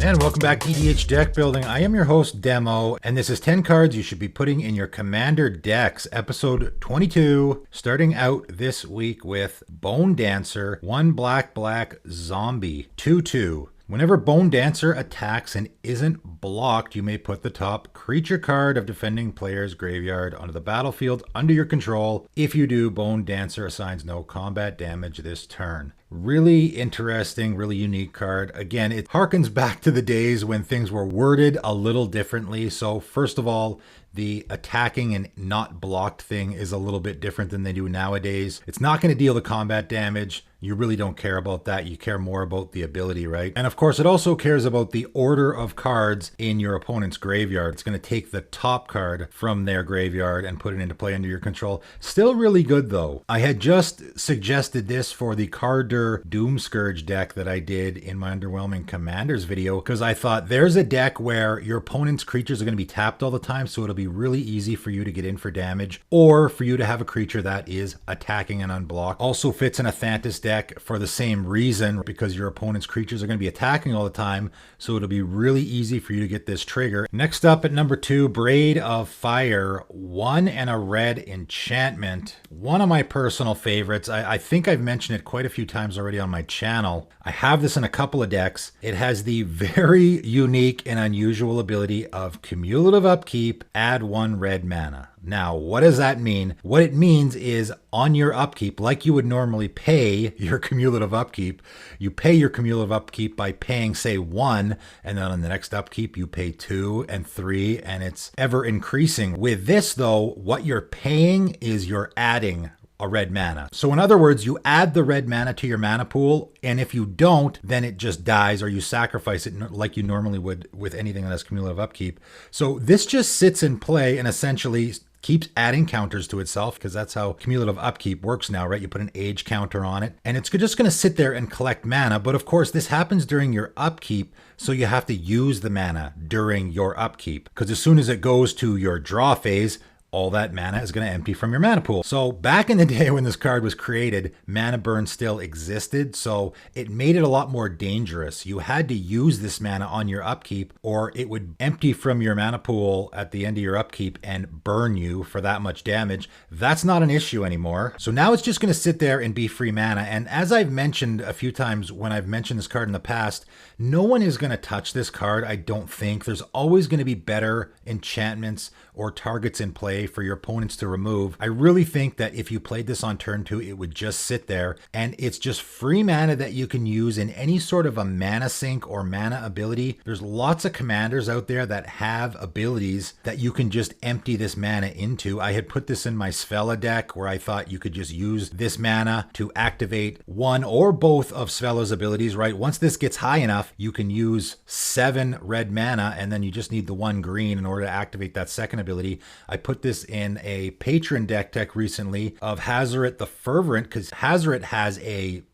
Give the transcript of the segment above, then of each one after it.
And welcome back to EDH Deck Building. I am your host, Demo, and this is 10 cards you should be putting in your Commander decks, episode 22, starting out this week with Bone Dancer, 1 black zombie, 2/2. Whenever Bone Dancer attacks and isn't blocked, you may put the top creature card of defending player's graveyard onto the battlefield under your control. If you do, Bone Dancer assigns no combat damage this turn. Really interesting, really unique card. Again, it harkens back to the days when things were worded a little differently. So first of all, the attacking and not blocked thing is a little bit different than they do nowadays. It's not going to deal the combat damage. You really don't care about that. You care more about the ability, right? And of course, it also cares about the order of cards in your opponent's graveyard. It's going to take the top card from their graveyard and put it into play under your control. Still really good, though. I had just suggested this for the Carder Doomscourge deck that I did in my Underwhelming Commanders video, because I thought there's a deck where your opponent's creatures are going to be tapped all the time, so it'll be really easy for you to get in for damage, or for you to have a creature that is attacking and unblocked. Also fits in a Thantis deck for the same reason, because your opponent's creatures are going to be attacking all the time, so it'll be really easy for you to get this trigger. Next up at number 2, Braid of Fire, 1 and a red enchantment. One of my personal favorites. I think I've mentioned it quite a few times already on my channel. I have this in a couple of decks. It has the very unique and unusual ability of cumulative upkeep, add 1 red mana. Now, what does that mean? What it means is on your upkeep, like you would normally pay your cumulative upkeep, you pay your cumulative upkeep by paying, say, 1, and then on the next upkeep, you pay 2 and 3, and it's ever increasing. With this, though, what you're paying is you're adding a red mana. So in other words, you add the red mana to your mana pool, and if you don't, then it just dies, or you sacrifice it like you normally would with anything that has cumulative upkeep. So this just sits in play and essentially keeps adding counters to itself, because that's how cumulative upkeep works now, right? You put an age counter on it, and it's just going to sit there and collect mana. But of course, this happens during your upkeep, so you have to use the mana during your upkeep, because as soon as it goes to your draw phase, all that mana is going to empty from your mana pool. So back in the day when this card was created, mana burn still existed, so it made it a lot more dangerous. You had to use this mana on your upkeep, or it would empty from your mana pool at the end of your upkeep and burn you for that much damage. That's not an issue anymore. So now it's just going to sit there and be free mana. And as I've mentioned a few times when I've mentioned this card in the past, no one is going to touch this card, I don't think. There's always going to be better enchantments or targets in play for your opponents to remove. I really think that if you played this on turn 2, it would just sit there, and it's just free mana that you can use in any sort of a mana sink or mana ability. There's lots of commanders out there that have abilities that you can just empty this mana into. I had put this in my Svella deck, where I thought you could just use this mana to activate one or both of Svella's abilities, right? Once this gets high enough, you can use 7 red mana, and then you just need the 1 green in order to activate that second ability. I put this in a patron deck recently of Hazoret the Fervent, because Hazoret has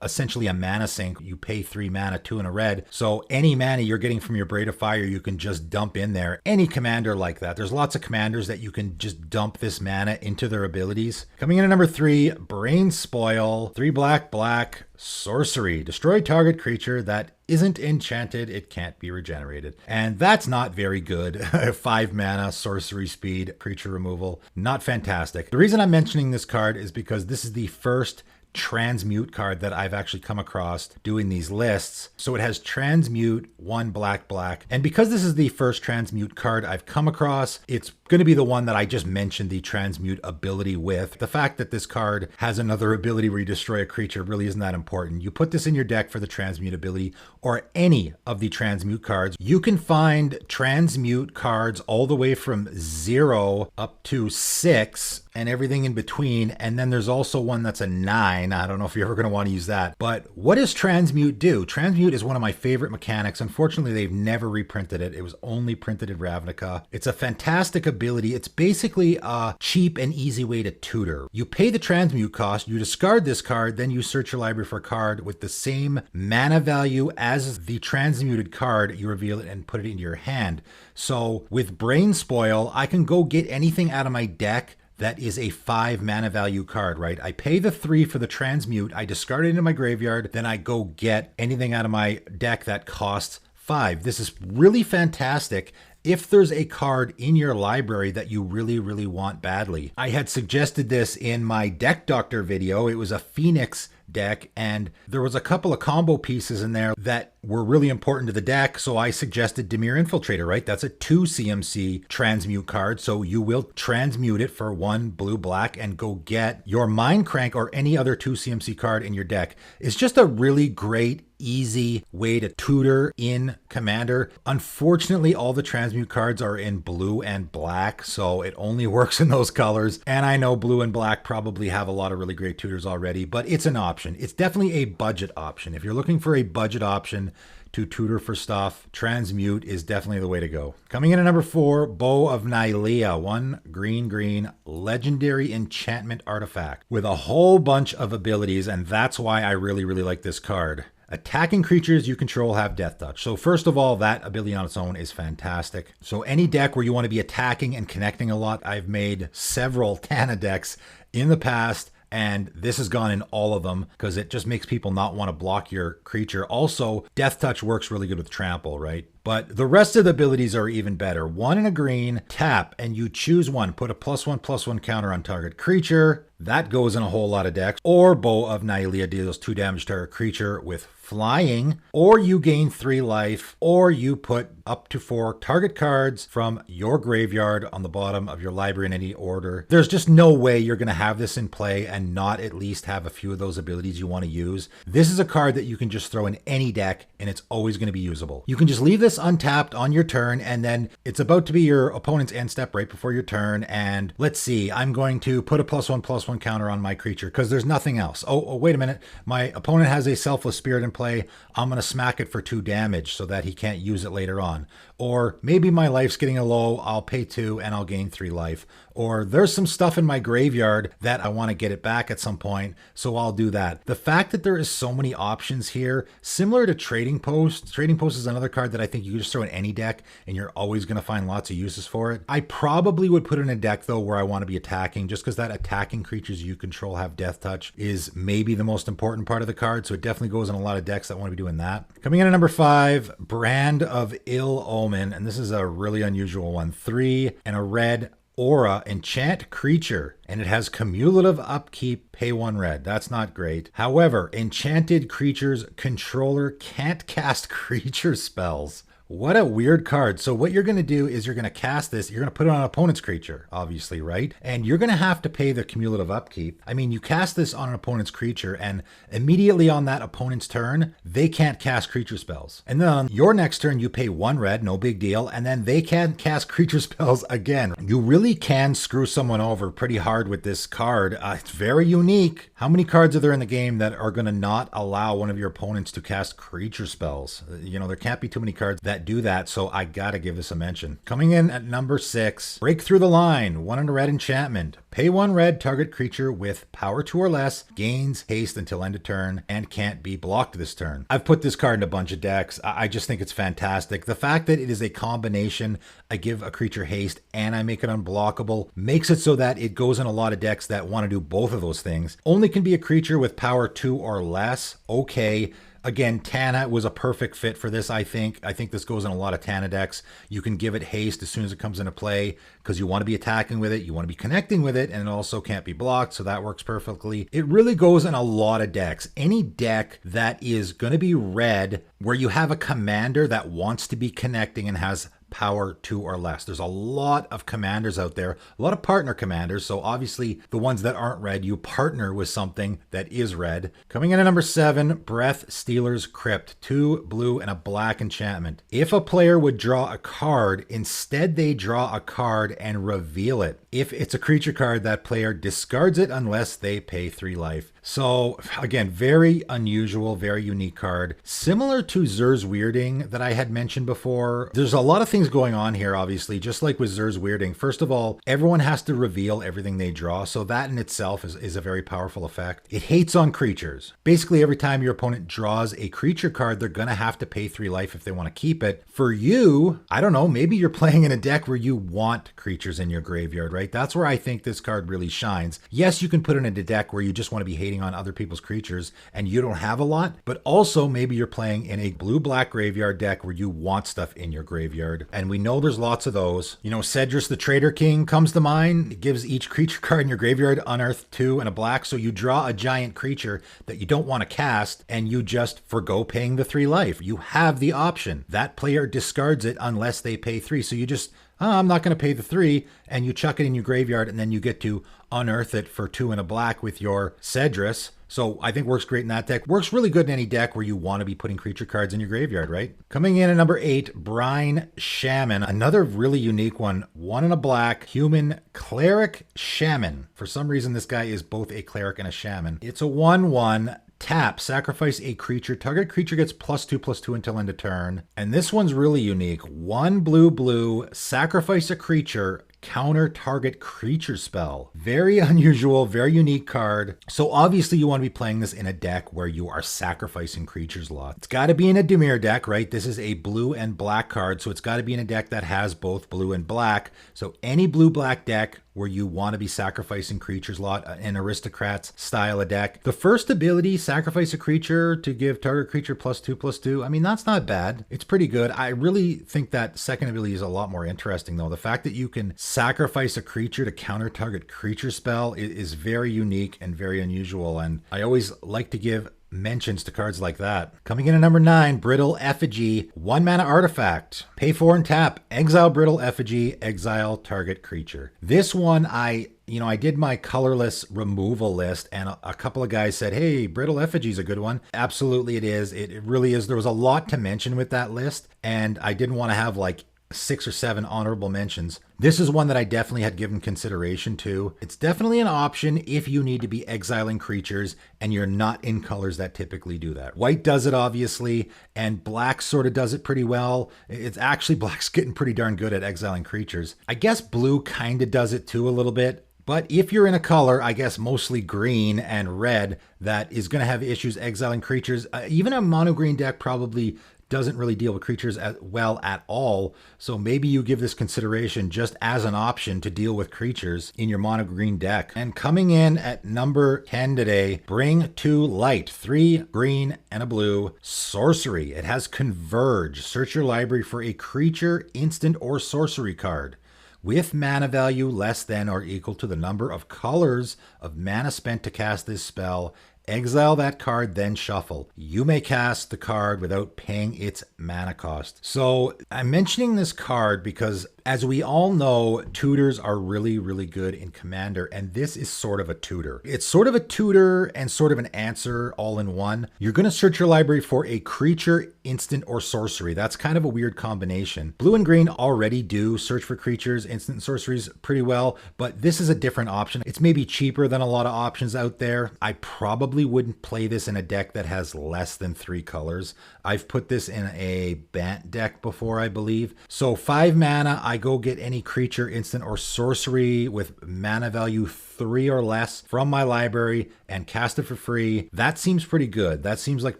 essentially a mana sink. You pay 3 mana, 2 and a red. So any mana you're getting from your Braid of Fire, you can just dump in there. Any commander like that. There's lots of commanders that you can just dump this mana into their abilities. Coming in at number 3, Brain Spoil, 3 black, sorcery. Destroy target creature that isn't enchanted. It can't be regenerated. And that's not very good. 5 mana, sorcery speed, creature removal. Not fantastic. The reason I'm mentioning this card is because this is the first transmute card that I've actually come across doing these lists. So it has transmute, 1 black, and because this is the first transmute card I've come across, it's going to be the one that I just mentioned the transmute ability with. The fact that this card has another ability where you destroy a creature really isn't that important. You put this in your deck for the transmute ability, or any of the transmute cards. You can find transmute cards all the way from 0 up to 6 and everything in between. And then there's also one that's a 9. I don't know if you're ever going to want to use that. But what does transmute do? Transmute is one of my favorite mechanics. Unfortunately, they've never reprinted it. It was only printed in Ravnica. It's a fantastic ability. It's basically a cheap and easy way to tutor. You pay the transmute cost, you discard this card, then you search your library for a card with the same mana value as the transmuted card. You reveal it and put it into your hand. So with Brain Spoil, I can go get anything out of my deck that is a 5 mana value card, right? I pay the 3 for the transmute, I discard it into my graveyard, then I go get anything out of my deck that costs 5. This is really fantastic if there's a card in your library that you really, really want badly. I had suggested this in my Deck Doctor video. It was a Phoenix deck, and there was a couple of combo pieces in there that were really important to the deck, so I suggested Dimir Infiltrator, right? That's a 2 CMC transmute card, so you will transmute it for 1 blue-black and go get your Mind Crank or any other 2 CMC card in your deck. It's just a really great, easy way to tutor in Commander. Unfortunately, all the transmute cards are in blue and black, so it only works in those colors. And I know blue and black probably have a lot of really great tutors already, but it's an option. It's definitely a budget option. If you're looking for a budget option to tutor for stuff, transmute is definitely the way to go. Coming in at number 4, Bow of Nylea, 1 green, legendary enchantment artifact with a whole bunch of abilities, and that's why I really, really like this card. Attacking creatures you control have Death Touch. So first of all, that ability on its own is fantastic. So any deck where you want to be attacking and connecting a lot, I've made several Tana decks in the past, and this has gone in all of them because it just makes people not want to block your creature. Also, Death Touch works really good with Trample, right? But the rest of the abilities are even better. 1 and a green, tap, and you choose one. Put a +1/+1 counter on target creature. That goes in a whole lot of decks. Or Bow of Nylea deals 2 damage to target creature with flying. Or you gain 3 life. Or you put up to 4 target cards from your graveyard on the bottom of your library in any order. There's just no way you're going to have this in play and not at least have a few of those abilities you want to use. This is a card that you can just throw in any deck and it's always going to be usable. You can just leave this untapped on your turn, and then it's about to be your opponent's end step right before your turn, and let's see, I'm going to put a +1/+1 counter on my creature because there's nothing else. Oh, wait a minute, my opponent has a Selfless Spirit in play. I'm going to smack it for 2 damage so that he can't use it later on. Or maybe my life's getting a low, I'll pay 2 and I'll gain 3 life. Or there's some stuff in my graveyard that I want to get it back at some point, so I'll do that. The fact that there is so many options here, similar to Trading Post. Trading Post is another card that I think you just throw in any deck and you're always going to find lots of uses for it. I probably would put in a deck though where I want to be attacking, just because that attacking creatures you control have Death Touch is maybe the most important part of the card, so it definitely goes in a lot of decks that want to be doing that. Coming in at number 5, Brand of Ill Omen, and this is a really unusual one. 3 and a red aura, enchant creature, and it has cumulative upkeep, pay 1 red. That's not great. However, enchanted creature's controller can't cast creature spells. What a weird card. So what you're going to do is you're going to cast this, you're going to put it on an opponent's creature, obviously, right? And you're going to have to pay the cumulative upkeep. I mean, you cast this on an opponent's creature, and immediately on that opponent's turn, they can't cast creature spells. And then on your next turn, you pay 1 red, no big deal, and then they can't cast creature spells again. You really can screw someone over pretty hard with this card. It's very unique. How many cards are there in the game that are going to not allow one of your opponents to cast creature spells? You know, there can't be too many cards that do that, so I gotta give this a mention. Coming in at number 6, Break Through the Line, 1 and a red enchantment. Pay 1 red, target creature with power 2 or less, gains haste until end of turn, and can't be blocked this turn. I've put this card in a bunch of decks. I just think it's fantastic. The fact that it is a combination, I give a creature haste and I make it unblockable, makes it so that it goes in a lot of decks that want to do both of those things. Only can be a creature with power 2 or less. Okay. Again, Tana was a perfect fit for this, I think. I think this goes in a lot of Tana decks. You can give it haste as soon as it comes into play because you want to be attacking with it, you want to be connecting with it, and it also can't be blocked, so that works perfectly. It really goes in a lot of decks. Any deck that is going to be red, where you have a commander that wants to be connecting and has power 2 or less. There's a lot of commanders out there, a lot of partner commanders. So obviously the ones that aren't red, you partner with something that is red. Coming in at number 7, Breathstealers Crypt, 2 blue and a black enchantment. If a player would draw a card, instead they draw a card and reveal it. If it's a creature card, that player discards it unless they pay 3 life. So again, very unusual, very unique card. Similar to Zur's Weirding that I had mentioned before. There's a lot of things things going on here, obviously, just like with Zer's Weirding. First of all, everyone has to reveal everything they draw, so that in itself is a very powerful effect. It hates on creatures. Basically, every time your opponent draws a creature card, they're going to have to pay 3 life if they want to keep it. For you, I don't know, maybe you're playing in a deck where you want creatures in your graveyard, right? That's where I think this card really shines. Yes, you can put it in a deck where you just want to be hating on other people's creatures and you don't have a lot, but also maybe you're playing in a blue-black graveyard deck where you want stuff in your graveyard. And we know there's lots of those. You know, Cedrus the Trader King comes to mind. It gives each creature card in your graveyard unearth 2 and a black. So you draw a giant creature that you don't want to cast and you just forgo paying the 3 life. You have the option. That player discards it unless they pay 3. So you just, I'm not going to pay the 3, and you chuck it in your graveyard, and then you get to unearth it for 2 and a black with your Cedrus. So I think works great in that deck. Works really good in any deck where you want to be putting creature cards in your graveyard, right? Coming in at number 8, Brine Shaman. Another really unique one. 1 and a black, human cleric shaman. For some reason, this guy is both a cleric and a shaman. It's a 1/1. Tap, sacrifice a creature. Target creature gets +2/+2 until end of turn. And this one's really unique. 1 blue, sacrifice a creature, counter target creature spell. Very unusual, very unique card. So obviously you want to be playing this in a deck where you are sacrificing creatures a lot. It's got to be in a Dimir deck, right? This is a blue and black card, so it's got to be in a deck that has both blue and black. So any blue-black deck where you want to be sacrificing creatures a lot, an aristocrats style of deck. The first ability, sacrifice a creature to give target creature +2/+2. I mean, that's not bad. It's pretty good. I really think that second ability is a lot more interesting though. The fact that you can sacrifice a creature to counter target creature spell is very unique and very unusual. And I always like to give mentions to cards like that. Coming in at number 9, Brittle Effigy. 1 mana artifact. Pay 4 and tap. Exile Brittle Effigy. Exile target creature. This one, I did my colorless removal list and a couple of guys said, hey, Brittle Effigy is a good one. Absolutely it is. It really is. There was a lot to mention with that list and I didn't want to have like 6 or 7 honorable mentions. This is one that I definitely had given consideration to. It's definitely an option if you need to be exiling creatures and you're not in colors that typically do that. White does it obviously, and black sort of does it pretty well. It's actually, black's getting pretty darn good at exiling creatures. I guess blue kind of does it too a little bit. But if you're in a color, I guess mostly green and red, that is going to have issues exiling creatures, even a mono green deck probably doesn't really deal with creatures as well at all. So maybe you give this consideration just as an option to deal with creatures in your mono green deck. And coming in at number 10 today, Bring to Light. 3 green and a blue sorcery. It has Converge. Search your library for a creature, instant, or sorcery card with mana value less than or equal to the number of colors of mana spent to cast this spell. Exile that card, then shuffle. You may cast the card without paying its mana cost. So I'm mentioning this card because, as we all know, tutors are really, really good in Commander, and this is sort of a tutor. It's sort of a tutor and sort of an answer all in one. You're going to search your library for a creature, instant, or sorcery. That's kind of a weird combination. Blue and green already do search for creatures, instant, and sorceries pretty well, but this is a different option. It's maybe cheaper than a lot of options out there. I probably wouldn't play this in a deck that has less than 3 colors. I've put this in a Bant deck before, I believe. So 5 mana, I go get any creature, instant, or sorcery with mana value 3 or less from my library and cast it for free. That seems pretty good. That seems like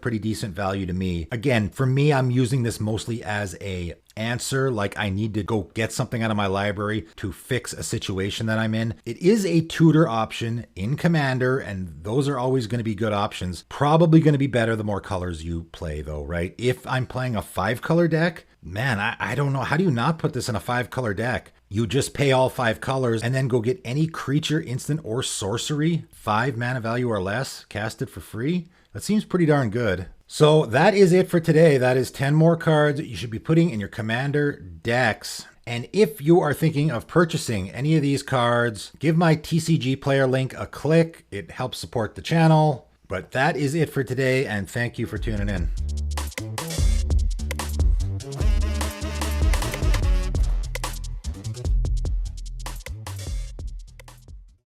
pretty decent value to me. Again, for me, I'm using this mostly as a answer, like I need to go get something out of my library to fix a situation that I'm in. It is a tutor option in Commander, and those are always going to be good options. Probably going to be better the more colors you play though, right? If I'm playing a 5-color deck, man, I don't know. How do you not put this in a 5-color deck? You just pay all 5 colors and then go get any creature, instant, or sorcery, 5 mana value or less, cast it for free. That seems pretty darn good. So that is it for today. That is 10 more cards that you should be putting in your Commander decks. And if you are thinking of purchasing any of these cards, give my TCG player link a click. It helps support the channel. But that is it for today, and thank you for tuning in.